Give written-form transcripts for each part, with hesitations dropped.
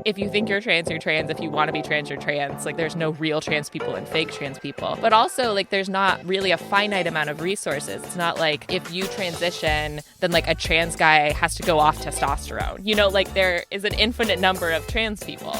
If you think you're trans, you're trans. If you want to be trans, you're trans. Like, there's no real trans people and fake trans people. But also, like, there's not really a finite amount of resources. It's not like if you transition, then like a trans guy has to go off testosterone. You know, like there is an infinite number of trans people.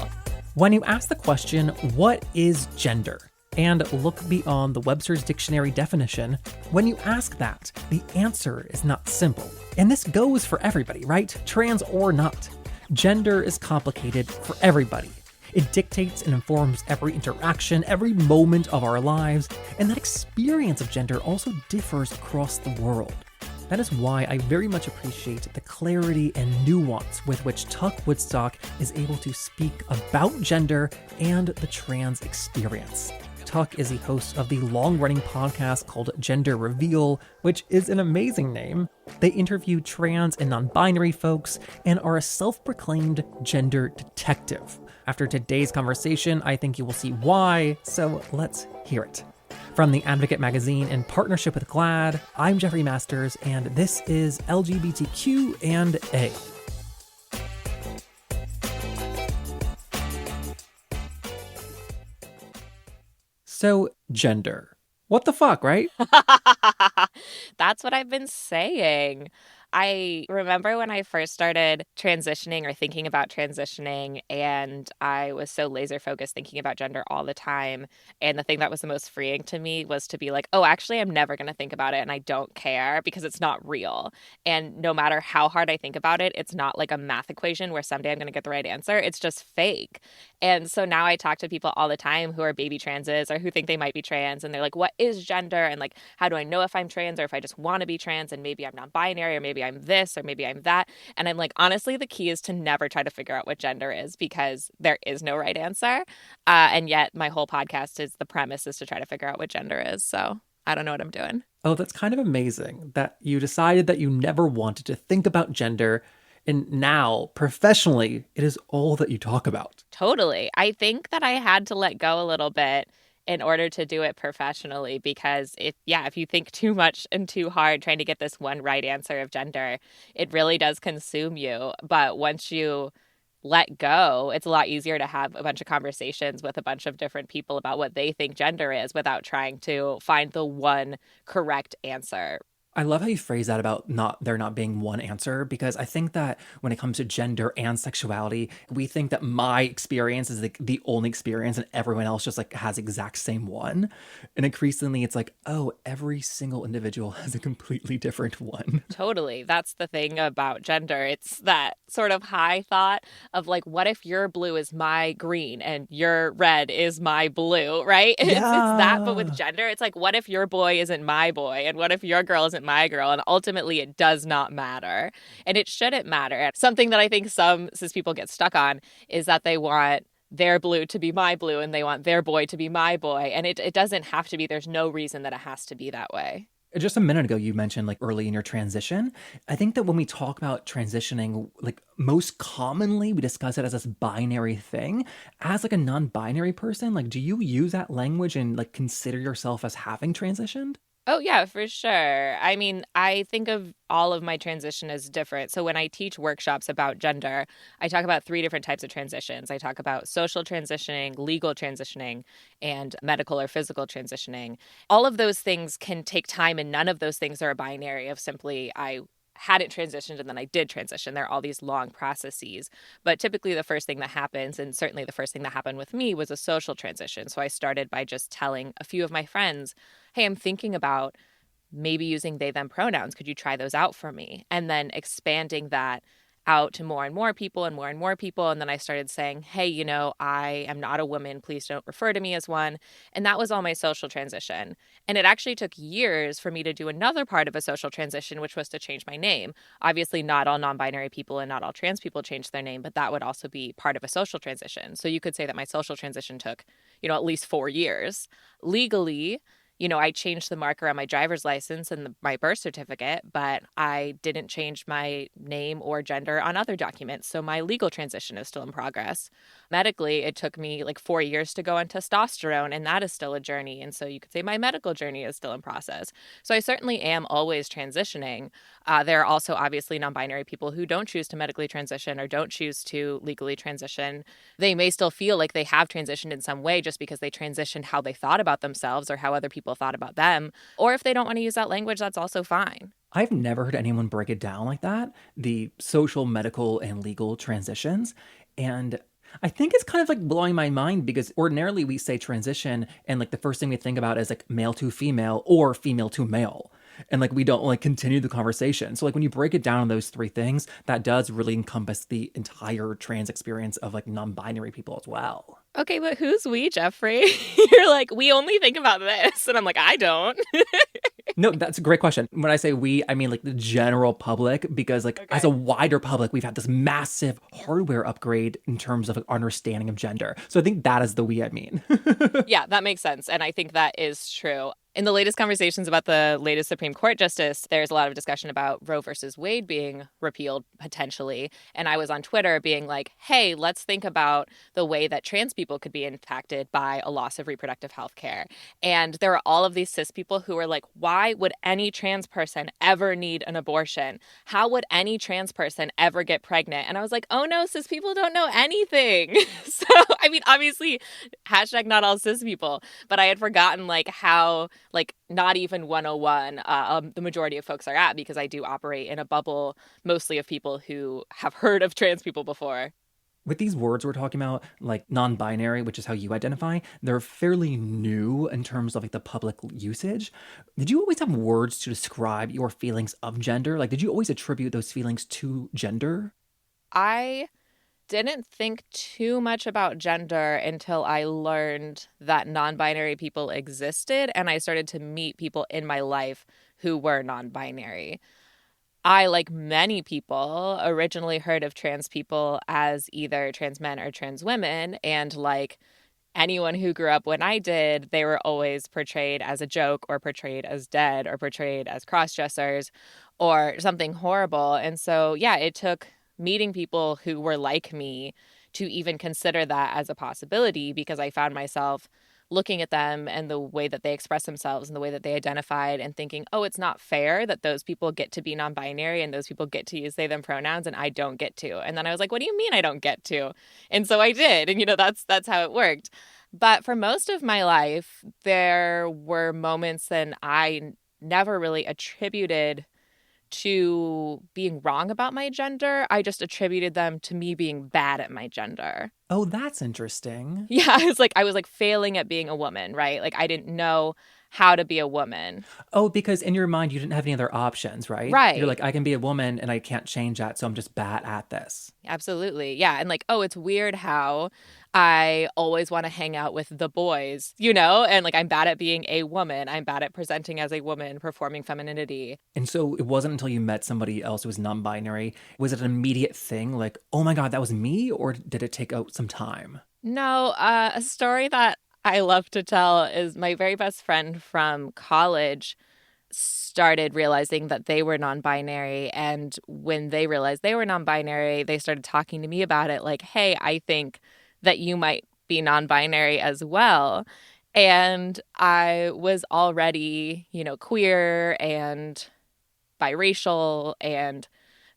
When you ask the question, what is gender? And look beyond the Webster's Dictionary definition, when you ask that, the answer is not simple. And this goes for everybody, right? Trans or not. Gender is complicated for everybody. It dictates and informs every interaction, every moment of our lives, and that experience of gender also differs across the world. That is why I very much appreciate the clarity and nuance with which Tuck Woodstock is able to speak about gender and the trans experience. Tuck is the host of the long-running podcast called Gender Reveal, which is an amazing name. They interview trans and non-binary folks and are a self-proclaimed gender detective. After today's conversation, I think you will see why, so let's hear it. From The Advocate magazine in partnership with GLAAD, I'm Jeffrey Masters, and this is LGBTQ&A. So, gender. What the fuck, right? That's what I've been saying. I remember when I first started transitioning or thinking about transitioning, and I was so laser focused thinking about gender all the time. And the thing that was the most freeing to me was to be like, oh, actually, I'm never going to think about it and I don't care because it's not real. And no matter how hard I think about it, it's not like a math equation where someday I'm going to get the right answer. It's just fake. And so now I talk to people all the time who are baby transes or who think they might be trans. And they're like, what is gender? And like, how do I know if I'm trans or if I just want to be trans? And maybe I'm non-binary or maybe I'm this or maybe I'm that. And I'm like, honestly, the key is to never try to figure out what gender is because there is no right answer. And yet my whole podcast is the premise is to try to figure out what gender is. So I don't know what I'm doing. Oh, that's kind of amazing that you decided that you never wanted to think about gender. And now, professionally, it is all that you talk about. Totally. I think that I had to let go a little bit in order to do it professionally because if you think too much and too hard trying to get this one right answer of gender, it really does consume you. But once you let go, it's a lot easier to have a bunch of conversations with a bunch of different people about what they think gender is without trying to find the one correct answer. I love how you phrase that about there not being one answer, because I think that when it comes to gender and sexuality, we think that my experience is like the only experience and everyone else just like has exact same one. And increasingly it's like, oh, every single individual has a completely different one. Totally. That's the thing about gender. It's that sort of high thought of like, what if your blue is my green and your red is my blue, right? It's that, but with gender, it's like, what if your boy isn't my boy and what if your girl isn't my girl? And ultimately it does not matter. And it shouldn't matter. Something that I think some cis people get stuck on is that they want their blue to be my blue and they want their boy to be my boy. And it doesn't have to be. There's no reason that it has to be that way. Just a minute ago, you mentioned like early in your transition. I think that when we talk about transitioning, like most commonly we discuss it as this binary thing. As like a non-binary person, like do you use that language and like consider yourself as having transitioned? Oh, yeah, for sure. I mean, I think of all of my transition as different. So when I teach workshops about gender, I talk about three different types of transitions. I talk about social transitioning, legal transitioning, and medical or physical transitioning. All of those things can take time, and none of those things are a binary of simply I hadn't transitioned and then I did transition. There are all these long processes. But typically the first thing that happens, and certainly the first thing that happened with me, was a social transition. So I started by just telling a few of my friends, hey, I'm thinking about maybe using they, them pronouns. Could you try those out for me? And then expanding that out to more and more people and more and more people. And then I started saying, hey, you know, I am not a woman. Please don't refer to me as one. And that was all my social transition. And it actually took years for me to do another part of a social transition, which was to change my name. Obviously, not all non-binary people and not all trans people change their name, but that would also be part of a social transition. So you could say that my social transition took, at least 4 years. Legally, I changed the marker on my driver's license and my birth certificate, but I didn't change my name or gender on other documents. So my legal transition is still in progress. Medically, it took me like 4 years to go on testosterone, and that is still a journey. And so you could say my medical journey is still in process. So I certainly am always transitioning. There are also obviously non binary people who don't choose to medically transition or don't choose to legally transition. They may still feel like they have transitioned in some way just because they transitioned how they thought about themselves or how other people thought about them. Or if they don't want to use that language, that's also fine. I've never heard anyone break it down like that, the social, medical, and legal transitions. And I think it's kind of like blowing my mind because ordinarily we say transition and like the first thing we think about is like male to female or female to male. And like we don't like continue the conversation. So like when you break it down on those three things, that does really encompass the entire trans experience of like non-binary people as well. Okay, but who's we, Jeffrey? You're like, we only think about this. And I'm like, I don't. No, that's a great question. When I say we, I mean like the general public, because like Okay. as a wider public, we've had this massive hardware upgrade in terms of like, understanding of gender. So I think that is the we I mean. Yeah, that makes sense. And I think that is true. In the latest conversations about the latest Supreme Court justice, there's a lot of discussion about Roe versus Wade being repealed potentially. And I was on Twitter being like, hey, let's think about the way that trans people could be impacted by a loss of reproductive health care. And there are all of these cis people who are like, why would any trans person ever need an abortion? How would any trans person ever get pregnant? And I was like, oh no, cis people don't know anything. So, I mean, obviously, hashtag not all cis people, but I had forgotten like how like not even 101 the majority of folks are at because I do operate in a bubble mostly of people who have heard of trans people before. With these words we're talking about, like non-binary, which is how you identify, they're fairly new in terms of like the public usage. Did you always have words to describe your feelings of gender? Like, did you always attribute those feelings to gender? I didn't think too much about gender until I learned that non-binary people existed and I started to meet people in my life who were non-binary. I, like many people, originally heard of trans people as either trans men or trans women. And like anyone who grew up when I did, they were always portrayed as a joke or portrayed as dead or portrayed as cross-dressers or something horrible. And so, yeah, it took meeting people who were like me to even consider that as a possibility because I found myself looking at them and the way that they express themselves and the way that they identified and thinking, oh, it's not fair that those people get to be non-binary and those people get to use they them pronouns and I don't get to. And then I was like, what do you mean I don't get to? And so I did. And that's how it worked. But for most of my life, there were moments that I never really attributed to being wrong about my gender. I just attributed them to me being bad at my gender. Oh, that's interesting. Yeah, I was like failing at being a woman, right? Like I didn't know how to be a woman. Oh, because in your mind, you didn't have any other options, right? You're Right. like, I can be a woman and I can't change that, so I'm just bad at this. Absolutely. Yeah. And like, oh, it's weird how I always want to hang out with the boys, and like I'm bad at being a woman. I'm bad at presenting as a woman, performing femininity. And so it wasn't until you met somebody else who was non-binary, was it an immediate thing like, oh my God, that was me? Or did it take out some time? No, a story that I love to tell is my very best friend from college started realizing that they were non-binary. And when they realized they were non-binary, they started talking to me about it like, hey, I think that you might be non-binary as well. And I was already, queer and biracial and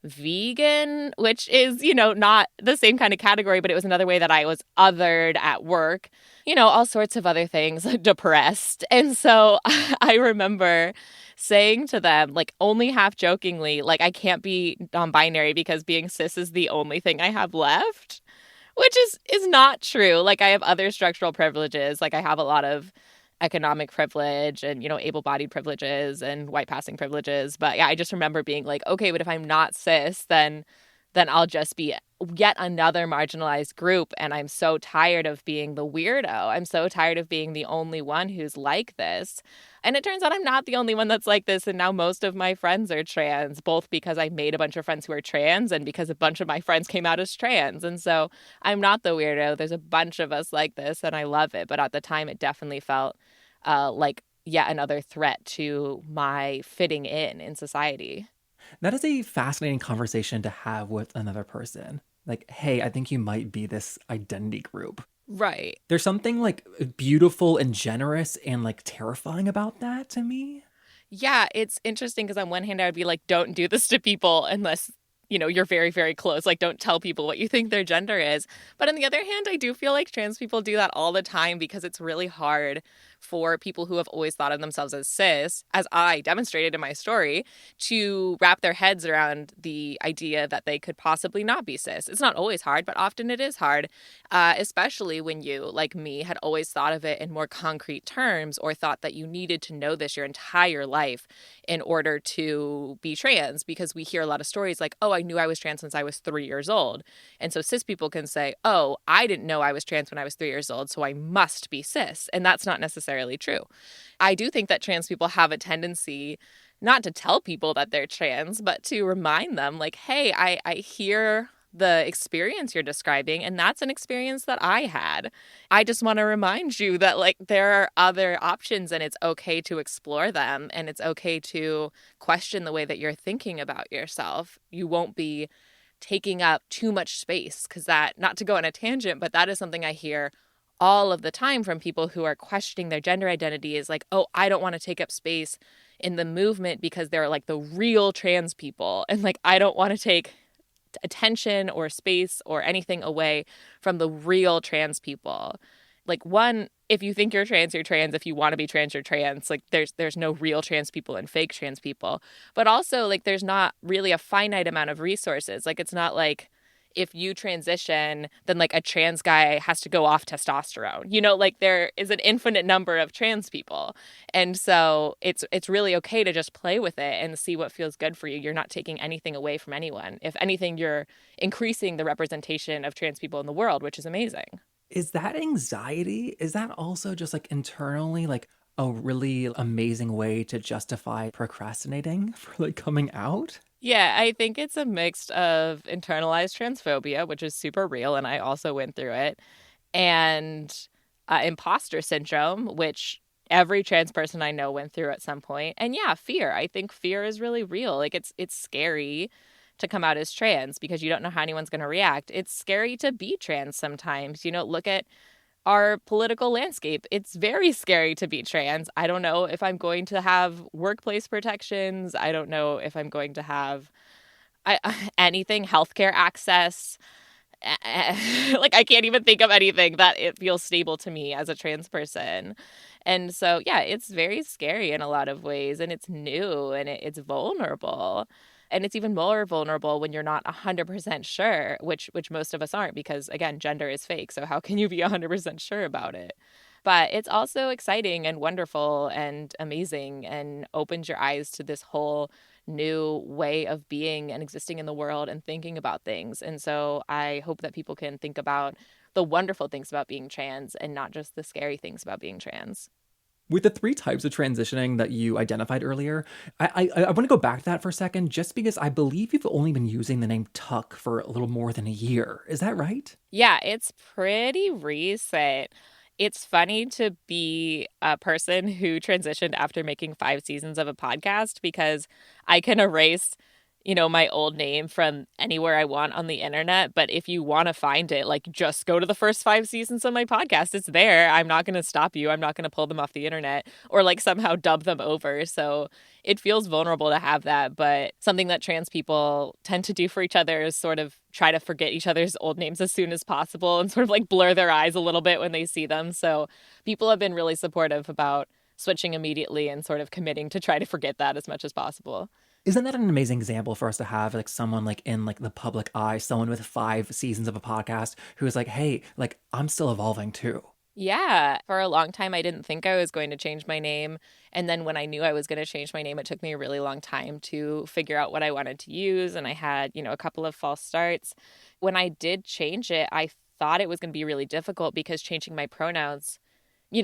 vegan, which is, not the same kind of category, but it was another way that I was othered at work, all sorts of other things, depressed. And so I remember saying to them, like only half jokingly, like I can't be non-binary because being cis is the only thing I have left, which is not true. Like I have other structural privileges. Like I have a lot of economic privilege and, able-bodied privileges and white passing privileges. But yeah, I just remember being like, okay, but if I'm not cis, then I'll just be yet another marginalized group. And I'm so tired of being the weirdo. I'm so tired of being the only one who's like this. And it turns out I'm not the only one that's like this. And now most of my friends are trans, both because I made a bunch of friends who are trans and because a bunch of my friends came out as trans. And so I'm not the weirdo. There's a bunch of us like this and I love it. But at the time, it definitely felt like yet another threat to my fitting in society. That is a fascinating conversation to have with another person. Like, hey, I think you might be this identity group. Right. There's something like beautiful and generous and like terrifying about that to me. Yeah, it's interesting because on one hand, I would be like, don't do this to people unless, you're very, very close. Like, don't tell people what you think their gender is. But on the other hand, I do feel like trans people do that all the time because it's really hard for people who have always thought of themselves as cis, as I demonstrated in my story, to wrap their heads around the idea that they could possibly not be cis. It's not always hard, but often it is hard, especially when you, like me, had always thought of it in more concrete terms or thought that you needed to know this your entire life in order to be trans, because we hear a lot of stories like, oh, I knew I was trans since I was 3 years old. And so cis people can say, oh, I didn't know I was trans when I was 3 years old, so I must be cis. And that's not necessarily true. I do think that trans people have a tendency not to tell people that they're trans, but to remind them, like, hey, I hear the experience you're describing, and that's an experience that I had. I just want to remind you that, like, there are other options and it's okay to explore them, and it's okay to question the way that you're thinking about yourself. You won't be taking up too much space, because that, not to go on a tangent, but that is something I hear all of the time from people who are questioning their gender identity, is like, oh, I don't want to take up space in the movement because they're like the real trans people. And like, I don't want to take attention or space or anything away from the real trans people. Like, one, if you think you're trans, you're trans. If you want to be trans, you're trans. Like, there's no real trans people and fake trans people. But also, like, there's not really a finite amount of resources. Like, it's not like if you transition, then like a trans guy has to go off testosterone. Like, there is an infinite number of trans people. And so it's really okay to just play with it and see what feels good for you. You're not taking anything away from anyone. If anything, you're increasing the representation of trans people in the world, which is amazing. Is that anxiety? Is that also just like internally like a really amazing way to justify procrastinating for like coming out? Yeah, I think it's a mix of internalized transphobia, which is super real, and I also went through it, and imposter syndrome, which every trans person I know went through at some point. And yeah, fear. I think fear is really real. Like, it's scary to come out as trans because you don't know how anyone's going to react. It's scary to be trans sometimes. Look at our political landscape. It's very scary to be trans. I don't know if I'm going to have workplace protections. I don't know if I'm going to have anything, healthcare access. Like, I can't even think of anything that it feels stable to me as a trans person. And so, yeah, it's very scary in a lot of ways, and it's new, and it's vulnerable. And it's even more vulnerable when you're not 100% sure, which most of us aren't, because, again, gender is fake. So how can you be 100% sure about it? But it's also exciting and wonderful and amazing, and opens your eyes to this whole new way of being and existing in the world and thinking about things. And so I hope that people can think about the wonderful things about being trans and not just the scary things about being trans. With the three types of transitioning that you identified earlier, I want to go back to that for a second, just because I believe you've only been using the name Tuck for a little more than a year. Is that right? Yeah, it's pretty recent. It's funny to be a person who transitioned after making 5 seasons of a podcast, because I can erase, my old name from anywhere I want on the internet. But if you want to find it, like, just go to the first 5 seasons of my podcast. It's there. I'm not going to stop you. I'm not going to pull them off the internet or like somehow dub them over. So it feels vulnerable to have that. But something that trans people tend to do for each other is sort of try to forget each other's old names as soon as possible and sort of like blur their eyes a little bit when they see them. So people have been really supportive about switching immediately and sort of committing to try to forget that as much as possible. Isn't that an amazing example for us to have, like someone like in like the public eye, someone with 5 seasons of a podcast who is like, hey, like I'm still evolving too. Yeah, for a long time, I didn't think I was going to change my name. And then when I knew I was going to change my name, it took me a really long time to figure out what I wanted to use. And I had, a couple of false starts. When I did change it, I thought it was going to be really difficult because changing my pronouns,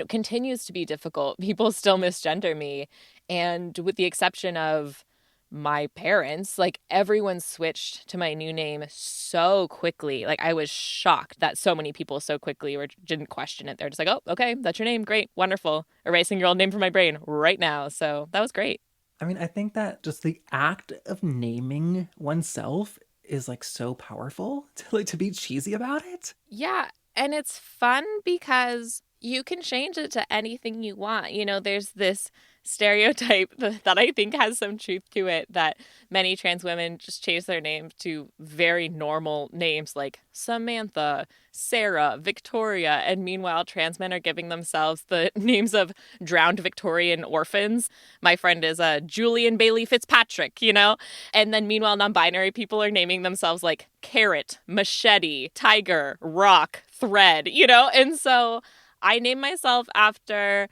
continues to be difficult. People still misgender me. And with the exception of my parents. Like everyone switched to my new name so quickly. Like I was shocked that so many people so quickly or didn't question it. They're just like, oh, okay, that's your name. Great. Wonderful. Erasing your old name from my brain right now. So that was great. I mean, I think that just the act of naming oneself is like so powerful to be cheesy about it. Yeah. And it's fun because you can change it to anything you want. You know, there's this stereotype that I think has some truth to it that many trans women just change their names to very normal names like Samantha, Sarah, Victoria. And meanwhile, trans men are giving themselves the names of drowned Victorian orphans. My friend is Julian Bailey Fitzpatrick, you know? And then meanwhile, non binary people are naming themselves like Carrot, Machete, Tiger, Rock, Thread, you know? And so I named myself after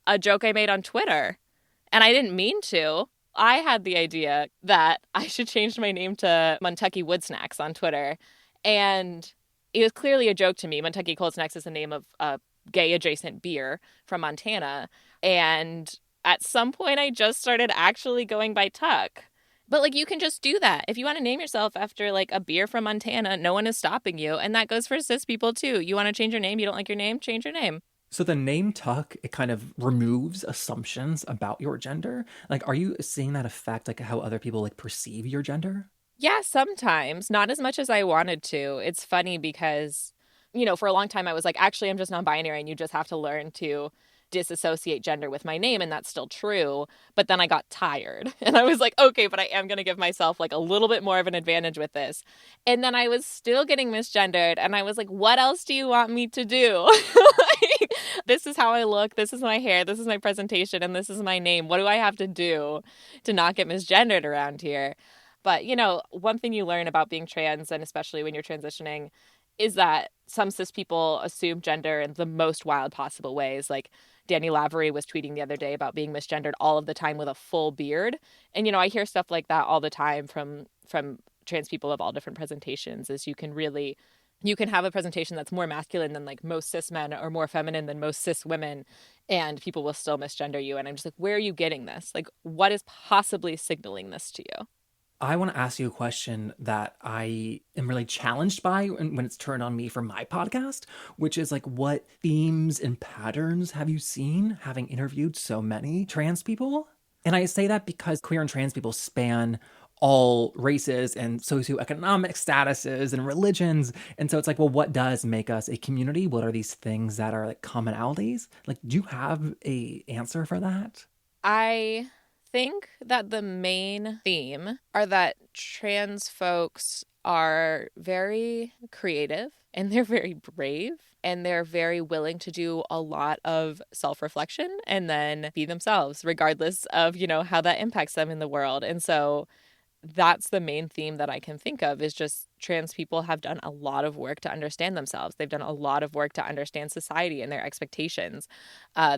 a joke I made on Twitter. And I didn't mean to. I had the idea that I should change my name to Montucky Wood Snacks on Twitter. And it was clearly a joke to me. Montucky Cold Snacks is the name of a gay adjacent beer from Montana. And at some point, I just started actually going by Tuck. But like you can just do that. If you want to name yourself after like a beer from Montana, no one is stopping you. And that goes for cis people too. You want to change your name, you don't like your name, change your name. So the name Tuck, it kind of removes assumptions about your gender. Like, are you seeing that affect like how other people like perceive your gender? Yeah, sometimes. Not as much as I wanted to. It's funny because, you know, for a long time I was like, actually, I'm just non-binary and you just have to learn to disassociate gender with my name. And that's still true. But then I got tired and I was like, okay, but I am going to give myself like a little bit more of an advantage with this. And then I was still getting misgendered. And I was like, what else do you want me to do? Like, this is how I look. This is my hair. This is my presentation. And this is my name. What do I have to do to not get misgendered around here? But, you know, one thing you learn about being trans, and especially when you're transitioning, is that some cis people assume gender in the most wild possible ways. Like Danny Lavery was tweeting the other day about being misgendered all of the time with a full beard. And, you know, I hear stuff like that all the time from trans people of all different presentations, is you can have a presentation that's more masculine than like most cis men or more feminine than most cis women, and people will still misgender you. And I'm just like, where are you getting this? Like, what is possibly signaling this to you? I want to ask you a question that I am really challenged by when it's turned on me for my podcast, which is like, what themes and patterns have you seen having interviewed so many trans people? And I say that because queer and trans people span all races and socioeconomic statuses and religions. And so it's like, well, what does make us a community? What are these things that are like commonalities? Like, do you have a answer for that? I think that the main theme are that trans folks are very creative and they're very brave and they're very willing to do a lot of self-reflection and then be themselves regardless of, you know, how that impacts them in the world. And so that's the main theme that I can think of, is just trans people have done a lot of work to understand themselves. They've done a lot of work to understand society and their expectations.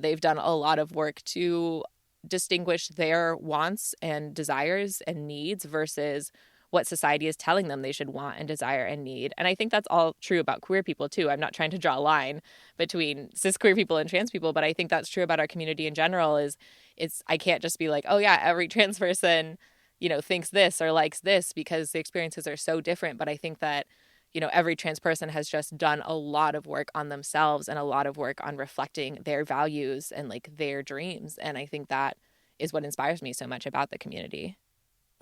They've done a lot of work to distinguish their wants and desires and needs versus what society is telling them they should want and desire and need. And I think that's all true about queer people too. I'm not trying to draw a line between cis queer people and trans people, but I think that's true about our community in general. I can't just be like, oh yeah, every trans person, you know, thinks this or likes this, because the experiences are so different. But I think that, you know, every trans person has just done a lot of work on themselves and a lot of work on reflecting their values and like their dreams. And I think that is what inspires me so much about the community.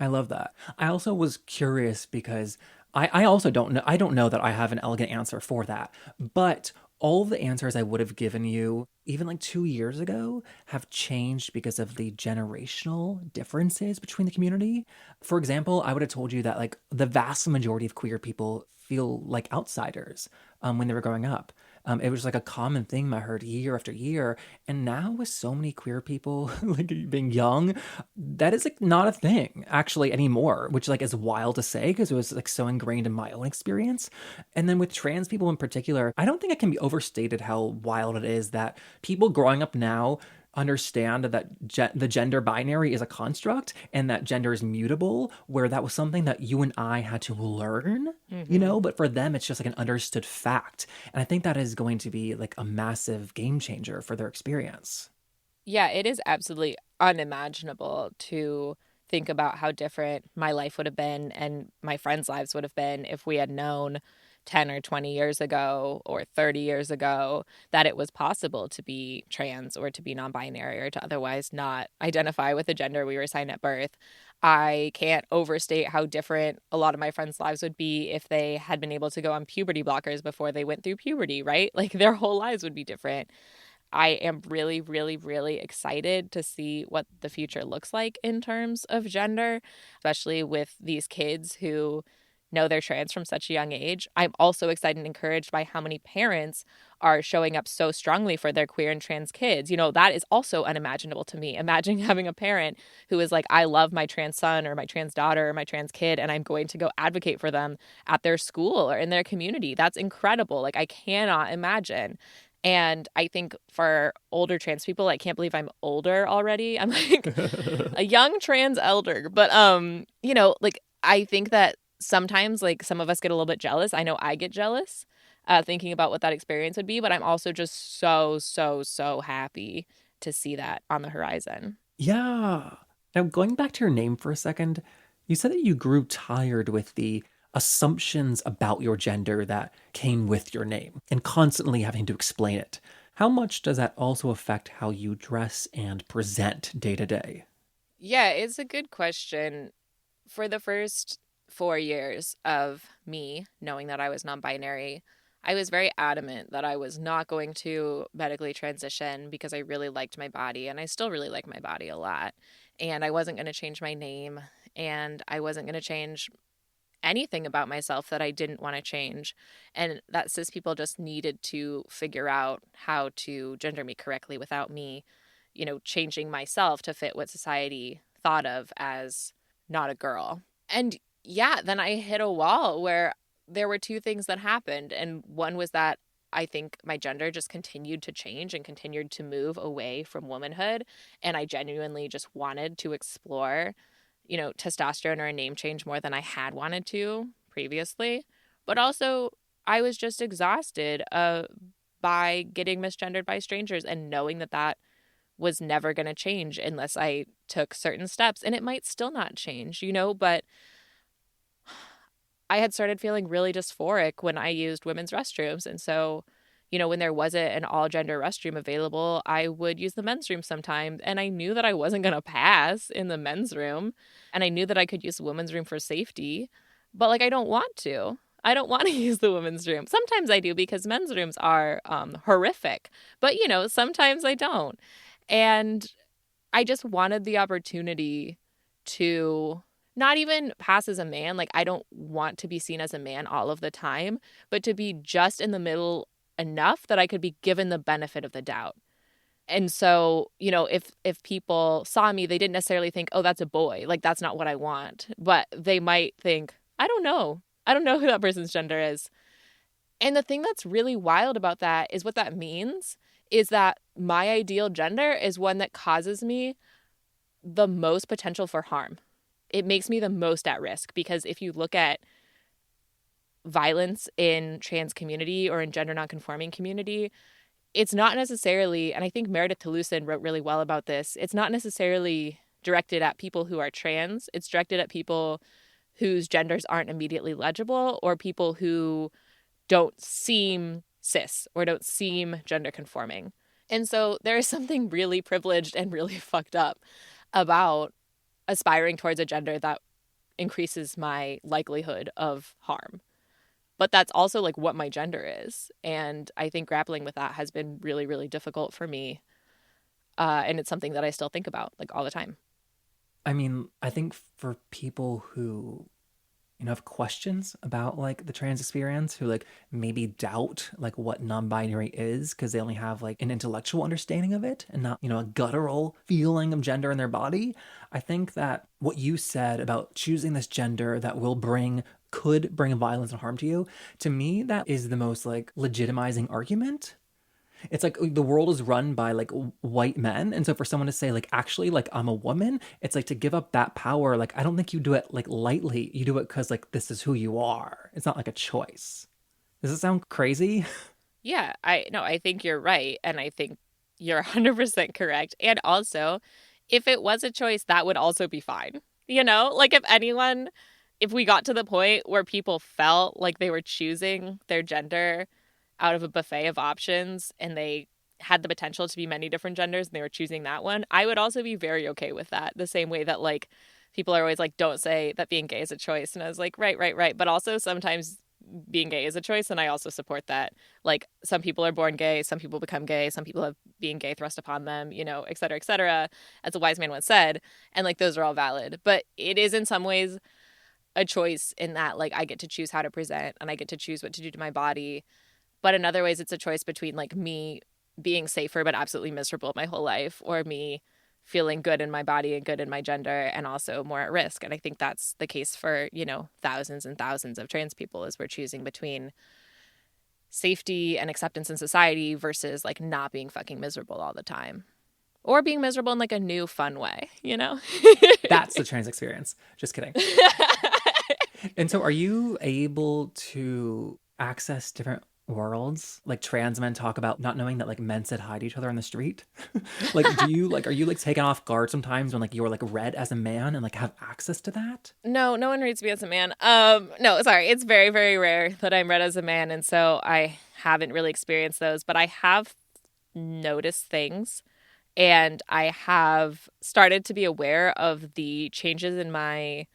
I love that. I also was curious because I also don't know. I don't know that I have an elegant answer for that. But all of the answers I would have given you, even like 2 years ago, have changed because of the generational differences between the community. For example, I would have told you that like the vast majority of queer people feel like outsiders when they were growing up. It was like a common thing I heard year after year. And now with so many queer people like being young, that is like not a thing actually anymore, which like is wild to say because it was like so ingrained in my own experience. And then with trans people in particular, I don't think it can be overstated how wild it is that people growing up now understand that the gender binary is a construct and that gender is mutable, where that was something that you and I had to learn, you know, but for them, it's just like an understood fact. And I think that is going to be like a massive game changer for their experience. Yeah, it is absolutely unimaginable to think about how different my life would have been and my friends' lives would have been if we had known 10 or 20 years ago or 30 years ago that it was possible to be trans or to be non binary or to otherwise not identify with the gender we were assigned at birth. I can't overstate how different a lot of my friends' lives would be if they had been able to go on puberty blockers before they went through puberty, right? Like their whole lives would be different. I am really, really, really excited to see what the future looks like in terms of gender, especially with these kids who know they're trans from such a young age. I'm also excited and encouraged by how many parents are showing up so strongly for their queer and trans kids. You know, that is also unimaginable to me. Imagine having a parent who is like, I love my trans son or my trans daughter or my trans kid, and I'm going to go advocate for them at their school or in their community. That's incredible. Like, I cannot imagine. And I think for older trans people, I can't believe I'm older already. I'm like a young trans elder. But you know, like I think that sometimes like some of us get a little bit jealous. I know I get jealous thinking about what that experience would be, but I'm also just so, so, so happy to see that on the horizon. Yeah. Now, going back to your name for a second, you said that you grew tired with the assumptions about your gender that came with your name and constantly having to explain it. How much does that also affect how you dress and present day to day? Yeah, it's a good question. For the first 4 years of me knowing that I was non binary, I was very adamant that I was not going to medically transition because I really liked my body and I still really like my body a lot. And I wasn't going to change my name and I wasn't going to change anything about myself that I didn't want to change. And that cis people just needed to figure out how to gender me correctly without me, you know, changing myself to fit what society thought of as not a girl. And yeah, then I hit a wall where there were two things that happened. And one was that I think my gender just continued to change and continued to move away from womanhood. And I genuinely just wanted to explore, you know, testosterone or a name change more than I had wanted to previously. But also, I was just exhausted by getting misgendered by strangers and knowing that that was never going to change unless I took certain steps. And it might still not change, you know, but I had started feeling really dysphoric when I used women's restrooms. And so, you know, when there wasn't an all gender restroom available, I would use the men's room sometimes. And I knew that I wasn't going to pass in the men's room. And I knew that I could use the women's room for safety. But like, I don't want to. I don't want to use the women's room. Sometimes I do because men's rooms are horrific. But, you know, sometimes I don't. And I just wanted the opportunity to not even pass as a man. Like, I don't want to be seen as a man all of the time, but to be just in the middle enough that I could be given the benefit of the doubt. And so, you know, if people saw me, they didn't necessarily think, oh, that's a boy. Like, that's not what I want. But they might think, I don't know. I don't know who that person's gender is. And the thing that's really wild about that is what that means is that my ideal gender is one that causes me the most potential for harm. It makes me the most at risk because if you look at violence in trans community or in gender nonconforming community, it's not necessarily, and I think Meredith Toulousan wrote really well about this, it's not necessarily directed at people who are trans. It's directed at people whose genders aren't immediately legible or people who don't seem cis or don't seem gender conforming. And so there is something really privileged and really fucked up about aspiring towards a gender that increases my likelihood of harm. But that's also like what my gender is. And I think grappling with that has been really, really difficult for me. And it's something that I still think about like all the time. I mean, I think for people who have questions about like the trans experience, who like maybe doubt like what non-binary is because they only have like an intellectual understanding of it and not, a guttural feeling of gender in their body. I think that what you said about choosing this gender that could bring violence and harm to me, that is the most like legitimizing argument. It's like the world is run by like white men. And so for someone to say like, actually, like I'm a woman, it's like to give up that power. Like, I don't think you do it like lightly. You do it because like this is who you are. It's not like a choice. Does it sound crazy? Yeah, I think you're right. And I think you're 100% correct. And also, if it was a choice, that would also be fine. You know, like if we got to the point where people felt like they were choosing their gender out of a buffet of options and they had the potential to be many different genders and they were choosing that one, I would also be very okay with that. The same way that like people are always like, don't say that being gay is a choice. And I was like, right, right, right. But also sometimes being gay is a choice. And I also support that. Like some people are born gay, some people become gay, some people have being gay thrust upon them, you know, et cetera, as a wise man once said. And like those are all valid. But it is in some ways a choice in that like I get to choose how to present and I get to choose what to do to my body. But in other ways, it's a choice between like me being safer but absolutely miserable my whole life, or me feeling good in my body and good in my gender and also more at risk. And I think that's the case for, you know, thousands and thousands of trans people, is we're choosing between safety and acceptance in society versus like not being fucking miserable all the time. Or being miserable in like a new fun way, you know? That's the trans experience. Just kidding. And so are you able to access different worlds? Like trans men talk about not knowing that like men said hi to each other on the street. Like do you like, are you like taken off guard sometimes when like you're like read as a man and like have access to that? No, no one reads me as a man. No, sorry. It's very, very rare that I'm read as a man. And so I haven't really experienced those, but I have noticed things and I have started to be aware of the changes in my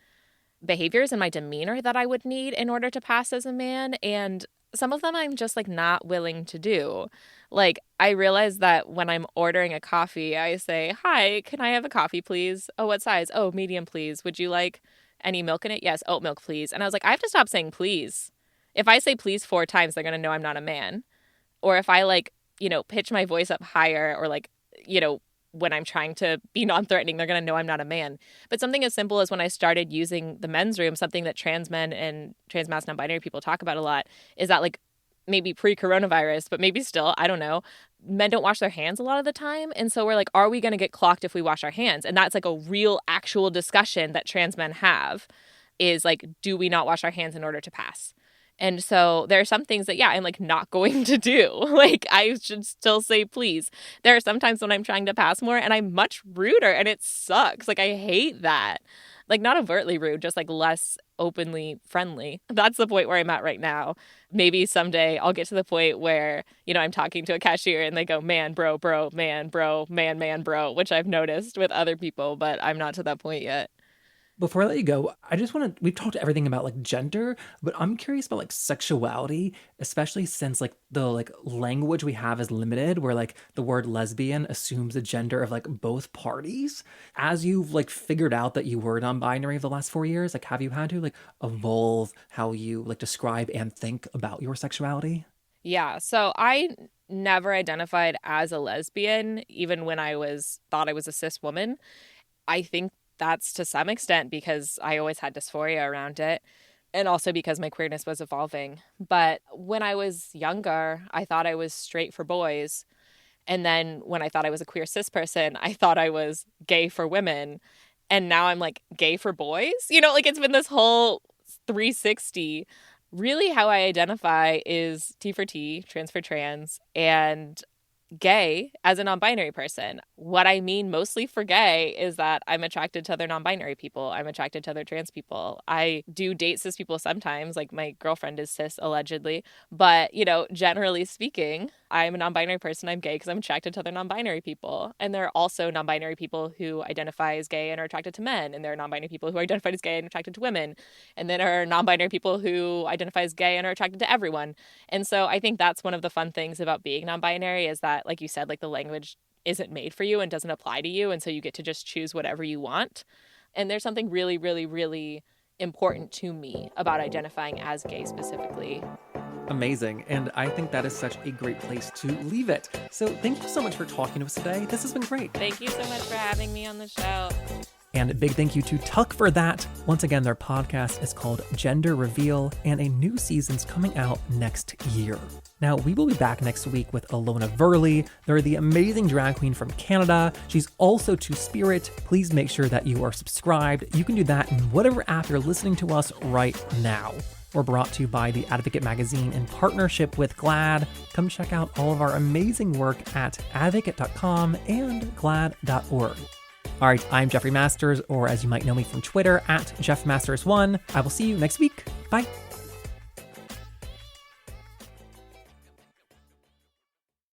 behaviors and my demeanor that I would need in order to pass as a man. And some of them I'm just like not willing to do. Like I realize that when I'm ordering a coffee, I say, "Hi, can I have a coffee, please? Oh, what size? Oh, medium, please. Would you like any milk in it? Yes, oat milk, please." And I was like, I have to stop saying please. If I say please 4 times, they're going to know I'm not a man. Or if I like, you know, pitch my voice up higher or like, you know, when I'm trying to be non-threatening, they're going to know I'm not a man. But something as simple as when I started using the men's room, something that trans men and trans mass non-binary people talk about a lot is that like maybe pre-coronavirus, but maybe still, I don't know, men don't wash their hands a lot of the time. And so we're like, are we going to get clocked if we wash our hands? And that's like a real actual discussion that trans men have, is like, do we not wash our hands in order to pass? And so there are some things that, yeah, I'm like not going to do. Like I should still say please. There are some times when I'm trying to pass more and I'm much ruder and it sucks. Like I hate that. Like not overtly rude, just like less openly friendly. That's the point where I'm at right now. Maybe someday I'll get to the point where, you know, I'm talking to a cashier and they go, man, bro, man, bro, man, bro, which I've noticed with other people, but I'm not to that point yet. Before I let you go, I just want to, we've talked everything about like gender, but I'm curious about like sexuality, especially since like the like language we have is limited, where like the word lesbian assumes the gender of like both parties. As you've like figured out that you were non-binary the last 4 years, like have you had to like evolve how you like describe and think about your sexuality? Yeah, so I never identified as a lesbian, even when thought I was a cis woman. I think that's to some extent because I always had dysphoria around it, and also because my queerness was evolving. But when I was younger, I thought I was straight for boys. And then when I thought I was a queer cis person, I thought I was gay for women. And now I'm like gay for boys. You know, like it's been this whole 360. Really, how I identify is T for T, trans for trans, and gay as a non-binary person. What I mean mostly for gay is that I'm attracted to other non-binary people. I'm attracted to other trans people. I do date cis people sometimes, like my girlfriend is cis allegedly, but you know, generally speaking, I'm a non-binary person. I'm gay because I'm attracted to other non-binary people. And there are also non-binary people who identify as gay and are attracted to men, and there are non-binary people who are identified as gay and attracted to women, and then there are non-binary people who identify as gay and are attracted to everyone. And so I think that's one of the fun things about being non-binary, is that, like you said, like the language isn't made for you and doesn't apply to you. And so you get to just choose whatever you want. And there's something really, really, really important to me about identifying as gay specifically. Amazing. And I think that is such a great place to leave it. So thank you so much for talking to us today. This has been great. Thank you so much for having me on the show. And a big thank you to Tuck for that. Once again, their podcast is called Gender Reveal, and a new season's coming out next year. Now, we will be back next week with Alona Verley. They're the amazing drag queen from Canada. She's also Two-Spirit. Please make sure that you are subscribed. You can do that in whatever app you're listening to us right now. We're brought to you by The Advocate Magazine in partnership with GLAAD. Come check out all of our amazing work at advocate.com and glad.org. All right, I'm Jeffrey Masters, or as you might know me from Twitter, @JeffMasters1. I will see you next week. Bye.